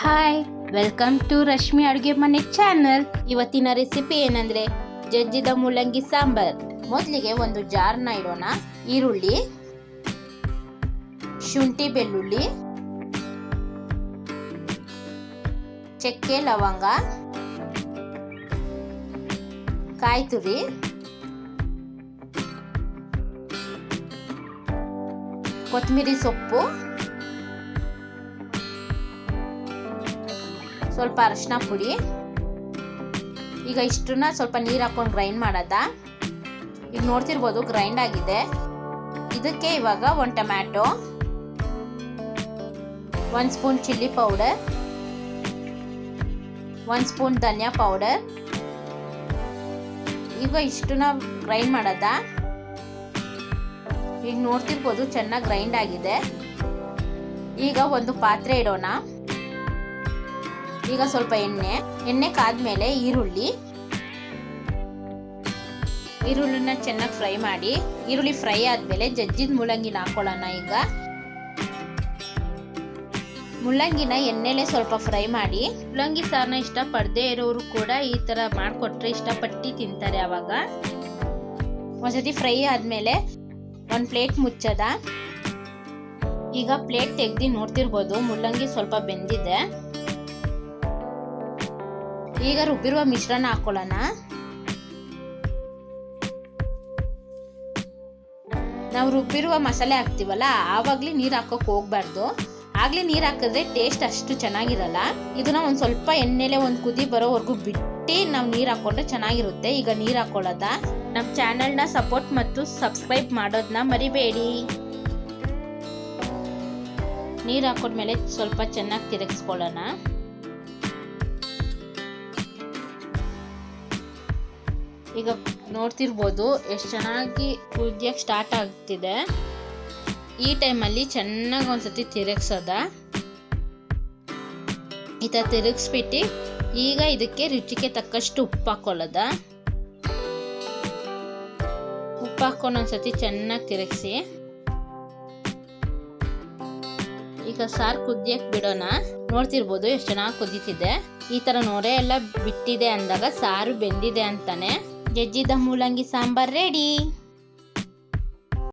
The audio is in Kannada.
ಹಾಯ್, ವೆಲ್ಕಮ್ ಟು ರಶ್ಮಿ ಅಡುಗೆ ಮನೆ ಚಾನಲ್. ಇವತ್ತಿನ ರೆಸಿಪಿ ಏನಂದ್ರೆ ಜಜ್ಜಿದ ಮೂಲಂಗಿ ಸಾಂಬಾರ್. ಮೊದಲಿಗೆ ಒಂದು ಜಾರ್ನ ಇಡೋಣ. ಈರುಳ್ಳಿ, ಶುಂಠಿ, ಬೆಳ್ಳುಳ್ಳಿ, ಚಕ್ಕೆ, ಲವಂಗ, ಕಾಯಿ ತುರಿ, ಕೊತ್ತಂಬರಿ ಸೊಪ್ಪು, ಸ್ವಲ್ಪ ಅರಿಶಿನ ಪುಡಿ. ಈಗ ಇಷ್ಟನ್ನ ಸ್ವಲ್ಪ ನೀರು ಹಾಕೊಂಡು ಗ್ರೈಂಡ್ ಮಾಡೋದ. ಈಗ ನೋಡ್ತಿರ್ಬೋದು ಗ್ರೈಂಡ್ ಆಗಿದೆ. ಇದಕ್ಕೆ ಇವಾಗ ಒಂದು tomato, 1 spoon chilli powder, 1 spoon ಧನಿಯಾ ಪೌಡರ್. ಈಗ ಇಷ್ಟನ್ನ ಗ್ರೈಂಡ್ ಮಾಡೋದ. ಈಗ ನೋಡ್ತಿರ್ಬೋದು ಚೆನ್ನಾಗಿ ಗ್ರೈಂಡ್ ಆಗಿದೆ. ಈಗ ಒಂದು ಪಾತ್ರೆ ಇಡೋಣ. ಈಗ ಸ್ವಲ್ಪ ಎಣ್ಣೆ ಕಾದ್ಮೇಲೆ ಈರುಳ್ಳಿನ ಚೆನ್ನಾಗಿ ಫ್ರೈ ಮಾಡಿ. ಈರುಳ್ಳಿ ಫ್ರೈ ಆದ್ಮೇಲೆ ಜಜ್ಜಿದ ಮೂಲಂಗಿನ ಹಾಕೊಳ್ಳೋಣ. ಈಗ ಮೂಲಂಗಿನ ಎಣ್ಣೆಲೆ ಸ್ವಲ್ಪ ಫ್ರೈ ಮಾಡಿ. ಮೂಲಂಗಿ ಸಾರನ್ನ ಇಷ್ಟಪಡದೇ ಇರೋರು ಕೂಡ ಈ ತರ ಮಾಡಿಕೊಟ್ರೆ ಇಷ್ಟಪಟ್ಟು ತಿಂತಾರೆ. ಅವಾಗ ಒಂದ್ಸತಿ ಫ್ರೈ ಆದ್ಮೇಲೆ ಒಂದು ಪ್ಲೇಟ್ ಮುಚ್ಚದ. ಈಗ ಪ್ಲೇಟ್ ತೆಗ್ದು ನೋಡ್ತಿರ್ಬೋದು ಮೂಲಂಗಿ ಸ್ವಲ್ಪ ಬೆಂದಿದೆ. ಈಗ ರುಬ್ಬಿರುವ ಮಿಶ್ರಣ ಹಾಕೊಳ್ಳೋಣ. ನಾವು ರುಬ್ಬಿರುವ ಮಸಾಲೆ ಹಾಕ್ತಿವಲ್ಲ ಆವಾಗ್ಲೇ ನೀರು ಹಾಕೋಕ್ ಹೋಗ್ಬಾರ್ದು. ಆಗ್ಲೇ ನೀರು ಹಾಕಿದ್ರೆ ಟೇಸ್ಟ್ ಅಷ್ಟು ಚೆನ್ನಾಗಿರಲ್ಲ. ಇದನ್ನ ಒಂದ್ ಸ್ವಲ್ಪ ಎಣ್ಣೆಲೆ ಒಂದು ಕುದಿ ಬರೋವರೆಗೂ ಬಿಟ್ಟು ನಾವು ನೀರು ಹಾಕೊಂಡ್ರೆ ಚೆನ್ನಾಗಿರುತ್ತೆ. ಈಗ ನೀರು ಹಾಕೊಳ್ಳೋದ. ನಮ್ಮ ಚಾನೆಲ್ನ ಸಪೋರ್ಟ್ ಮತ್ತು ಸಬ್ಸ್ಕ್ರೈಬ್ ಮಾಡೋದನ್ನ ಮರಿಬೇಡಿ. ನೀರು ಹಾಕೊಂಡ್ಮೇಲೆ ಸ್ವಲ್ಪ ಚೆನ್ನಾಗಿ ತಿರುಗಿಸ್ಕೊಳ್ಳೋಣ. ಈಗ ನೋಡ್ತಿರ್ಬೋದು ಎಷ್ಟು ಚೆನ್ನಾಗಿ ಕುದಿಯಕ್ಕೆ ಸ್ಟಾರ್ಟ್ ಆಗ್ತಿದೆ. ಈ ಟೈಮಲ್ಲಿ ಚೆನ್ನಾಗಿ ಒಂದ್ಸತಿ ತಿರುಗಿಸೋದ. ಈ ಥರ ತಿರುಗಿಸ್ಬಿಟ್ಟು ಈಗ ಇದಕ್ಕೆ ರುಚಿಗೆ ತಕ್ಕಷ್ಟು ಉಪ್ಪು ಹಾಕೊಳ್ಳೋದ. ಉಪ್ಪು ಹಾಕೊಂಡು ಒಂದ್ಸತಿ ಚೆನ್ನಾಗಿ ತಿರುಗಿಸಿ. ಈಗ ಸಾರು ಕುದಿಯಕ್ಕೆ ಬಿಡೋಣ. ನೋಡ್ತಿರ್ಬೋದು ಎಷ್ಟು ಚೆನ್ನಾಗಿ ಕುದೀತಿದೆ. ಈ ಥರ ನೊರೆ ಎಲ್ಲ ಬಿಟ್ಟಿದೆ ಅಂದಾಗ ಸಾರು ಬೆಂದಿದೆ ಅಂತಾನೆ. ಜಜ್ಜಿದ ಮೂಲಂಗಿ ಸಾಂಬಾರ್ ರೆಡಿ.